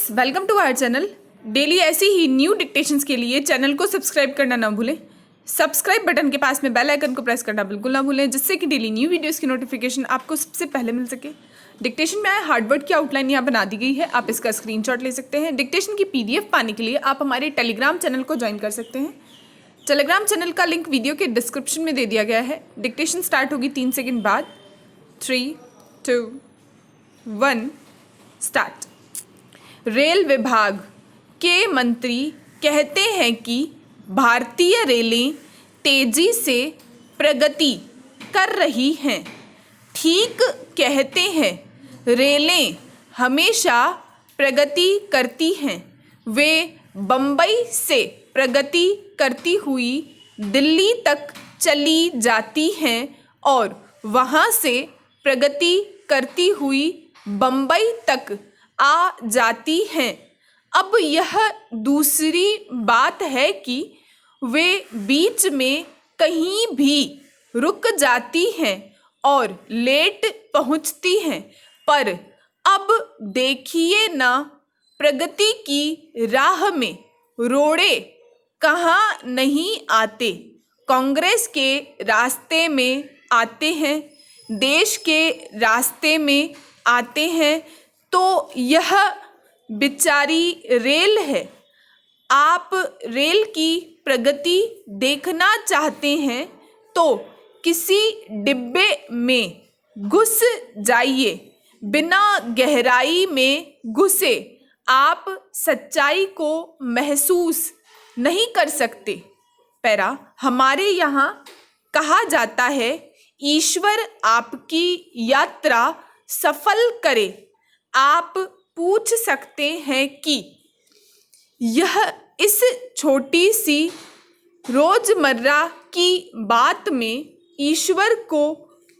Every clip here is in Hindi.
Friends, welcome to our channel. Daily ऐसी ही न्यू डिक्टेशंस के लिए चैनल को सब्सक्राइब करना ना भूलें। सब्सक्राइब बटन के पास में बेल आइकन को प्रेस करना बिल्कुल ना भूलें, जिससे कि डेली न्यू वीडियोस की नोटिफिकेशन आपको सबसे पहले मिल सके। डिक्टेशन में आए हार्डवर्ड की आउटलाइन यहाँ बना दी गई है, आप इसका स्क्रीनशॉट ले सकते हैं। डिक्टेशन की PDF पाने के लिए आप हमारे टेलीग्राम चैनल को ज्वाइन कर सकते हैं। टेलीग्राम चैनल का लिंक वीडियो के डिस्क्रिप्शन में दे दिया गया है। डिक्टेशन स्टार्ट होगी 3 सेकेंड बाद। 3, 2, 1 स्टार्ट। रेल विभाग के मंत्री कहते हैं कि भारतीय रेलें तेजी से प्रगति कर रही हैं। ठीक कहते हैं, रेलें हमेशा प्रगति करती हैं। वे बम्बई से प्रगति करती हुई दिल्ली तक चली जाती हैं और वहाँ से प्रगति करती हुई बम्बई तक आ जाती हैं। अब यह दूसरी बात है कि वे बीच में कहीं भी रुक जाती हैं और लेट पहुंचती हैं। पर अब देखिए ना, प्रगति की राह में रोड़े कहाँ नहीं आते। कांग्रेस के रास्ते में आते हैं, देश के रास्ते में आते हैं, तो यह बेचारी रेल है। आप रेल की प्रगति देखना चाहते हैं तो किसी डिब्बे में घुस जाइए। बिना गहराई में घुसे आप सच्चाई को महसूस नहीं कर सकते। पैरा हमारे यहाँ कहा जाता है, ईश्वर आपकी यात्रा सफल करे। आप पूछ सकते हैं कि यह इस छोटी सी रोजमर्रा की बात में ईश्वर को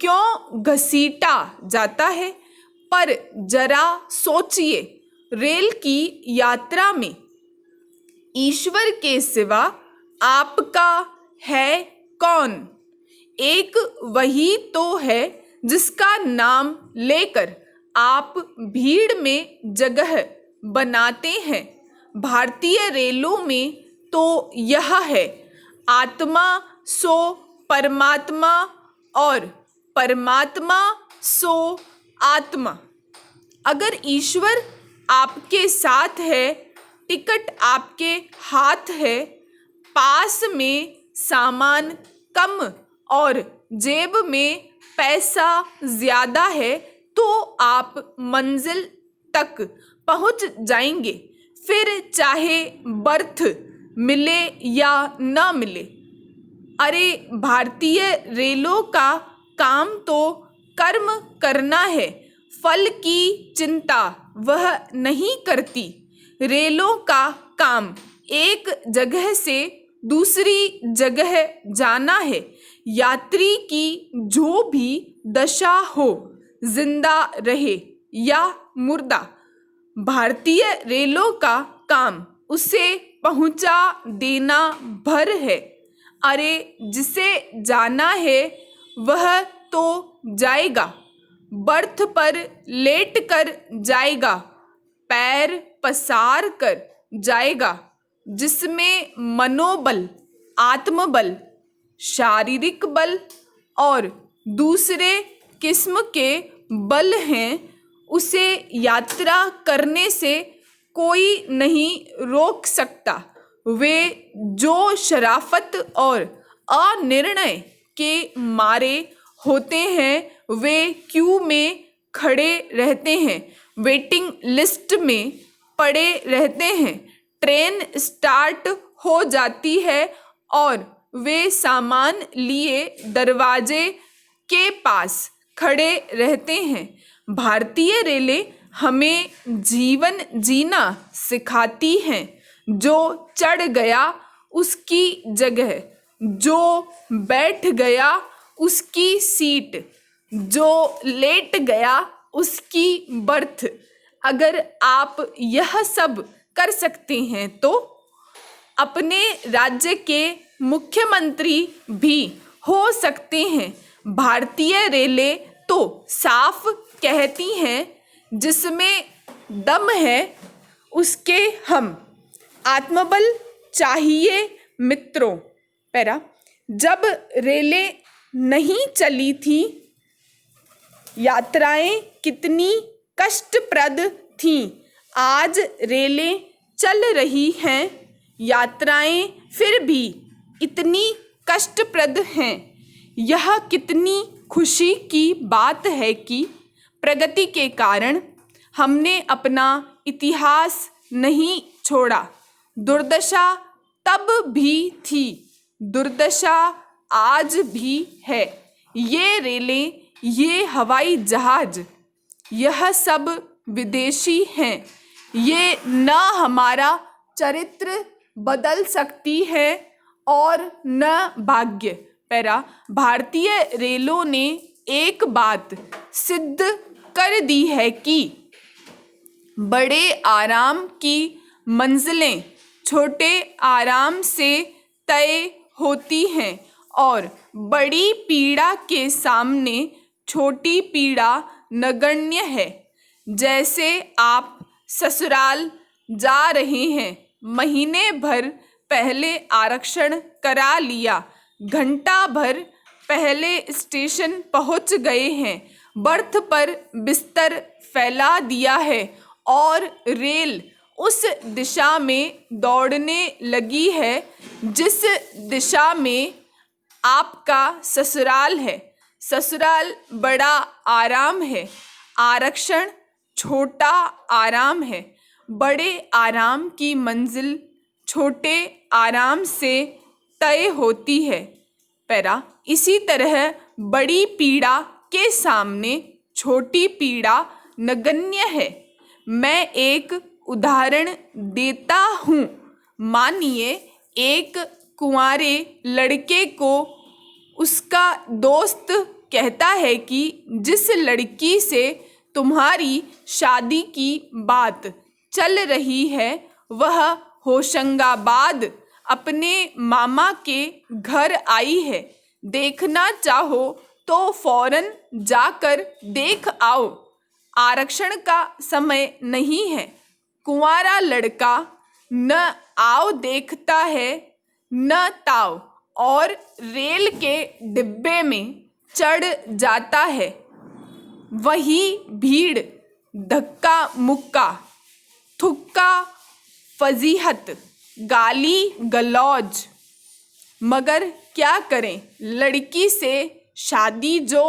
क्यों घसीटा जाता है। पर जरा सोचिए, रेल की यात्रा में ईश्वर के सिवा आपका है कौन। एक वही तो है जिसका नाम लेकर आप भीड़ में जगह बनाते हैं। भारतीय रेलों में तो यह है, आत्मा सो परमात्मा और परमात्मा सो आत्मा। अगर ईश्वर आपके साथ है, टिकट आपके हाथ है, पास में सामान कम और जेब में पैसा ज़्यादा है, तो आप मंजिल तक पहुंच जाएंगे। फिर चाहे बर्थ मिले या ना मिले। अरे, भारतीय रेलों का काम तो कर्म करना है, फल की चिंता वह नहीं करती। रेलों का काम एक जगह से दूसरी जगह जाना है। यात्री की जो भी दशा हो, जिंदा रहे या मुर्दा, भारतीय रेलों का काम उसे पहुंचा देना भर है। अरे, जिसे जाना है वह तो जाएगा, बर्थ पर लेट कर जाएगा, पैर पसार कर जाएगा। जिसमें मनोबल, आत्मबल, शारीरिक बल और दूसरे किस्म के बल हैं, उसे यात्रा करने से कोई नहीं रोक सकता। वे जो शराफत और अनिर्णय के मारे होते हैं, वे क्यू में खड़े रहते हैं, वेटिंग लिस्ट में पड़े रहते हैं। ट्रेन स्टार्ट हो जाती है और वे सामान लिए दरवाजे के पास खड़े रहते हैं। भारतीय रेलें हमें जीवन जीना सिखाती हैं। जो चढ़ गया उसकी जगह, जो बैठ गया उसकी सीट, जो लेट गया उसकी बर्थ। अगर आप यह सब कर सकते हैं तो अपने राज्य के मुख्यमंत्री भी हो सकते हैं। भारतीय रेलें तो साफ कहती हैं, जिसमें दम है उसके हम आत्मबल चाहिए मित्रों। पैरा, जब रेलें नहीं चली थी यात्राएं कितनी कष्टप्रद थीं, आज रेलें चल रही हैं यात्राएं फिर भी इतनी कष्टप्रद हैं। यह कितनी खुशी की बात है कि प्रगति के कारण हमने अपना इतिहास नहीं छोड़ा। दुर्दशा तब भी थी, दुर्दशा आज भी है। ये रेलें, ये हवाई जहाज, यह सब विदेशी हैं। ये न हमारा चरित्र बदल सकती है और न भाग्य। पैरा, भारतीय रेलों ने एक बात सिद्ध कर दी है कि बड़े आराम की मंजिलें छोटे आराम से तय होती हैं और बड़ी पीड़ा के सामने छोटी पीड़ा नगण्य है। जैसे आप ससुराल जा रहे हैं, महीने भर पहले आरक्षण करा लिया, घंटा भर पहले स्टेशन पहुंच गए हैं, बर्थ पर बिस्तर फैला दिया है और रेल उस दिशा में दौड़ने लगी है जिस दिशा में आपका ससुराल है। ससुराल बड़ा आराम है, आरक्षण छोटा आराम है। बड़े आराम की मंजिल छोटे आराम से तय होती है। पैरा, इसी तरह बड़ी पीड़ा के सामने छोटी पीड़ा नगण्य है। मैं एक उदाहरण देता हूँ। मानिए एक कुंवारे लड़के को उसका दोस्त कहता है कि जिस लड़की से तुम्हारी शादी की बात चल रही है वह होशंगाबाद अपने मामा के घर आई है, देखना चाहो तो फौरन जाकर देख आओ, आरक्षण का समय नहीं है। कुंवारा लड़का न आओ देखता है न ताव और रेल के डिब्बे में चढ़ जाता है। वही भीड़, धक्का मुक्का, थुक्का, फजीहत, गाली गलौज। मगर क्या करें, लड़की से शादी जो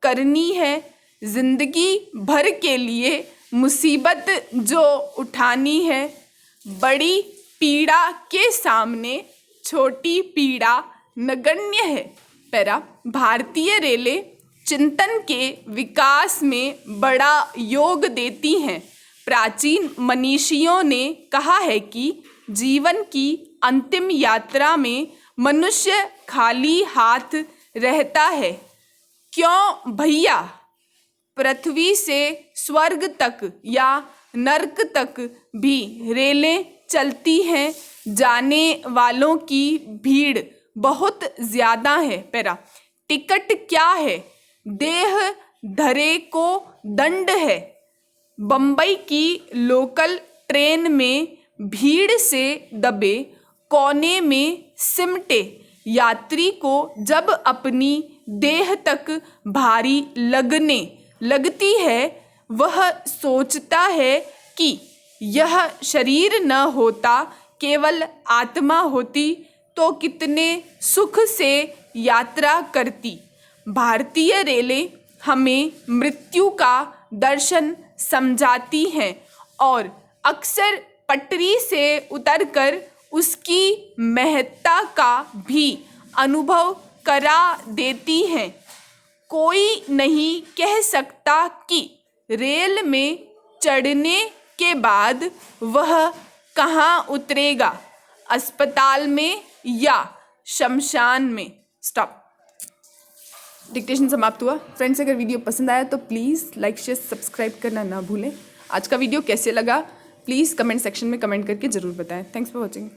करनी है, जिंदगी भर के लिए मुसीबत जो उठानी है, बड़ी पीड़ा के सामने छोटी पीड़ा नगण्य है। पैरा, भारतीय रेलें चिंतन के विकास में बड़ा योग देती हैं। प्राचीन मनीषियों ने कहा है कि जीवन की अंतिम यात्रा में मनुष्य खाली हाथ रहता है। क्यों भैया, पृथ्वी से स्वर्ग तक या नरक तक भी रेलें चलती हैं, जाने वालों की भीड़ बहुत ज़्यादा है। पैरा, टिकट क्या है, देह धरे को दंड है। बम्बई की लोकल ट्रेन में भीड़ से दबे कोने में सिमटे यात्री को जब अपनी देह तक भारी लगने लगती है, वह सोचता है कि यह शरीर न होता, केवल आत्मा होती तो कितने सुख से यात्रा करती। भारतीय रेलें हमें मृत्यु का दर्शन समझाती हैं और अक्सर पटरी से उतरकर उसकी महत्ता का भी अनुभव करा देती हैं। कोई नहीं कह सकता कि रेल में चढ़ने के बाद वह कहाँ उतरेगा, अस्पताल में या शमशान में। स्टॉप। डिक्टेशन समाप्त हुआ। फ्रेंड्स, अगर वीडियो पसंद आया तो प्लीज़ लाइक शेयर सब्सक्राइब करना ना भूलें। आज का वीडियो कैसे लगा प्लीज़ कमेंट सेक्शन में कमेंट करके ज़रूर बताएं। Thanks for watching.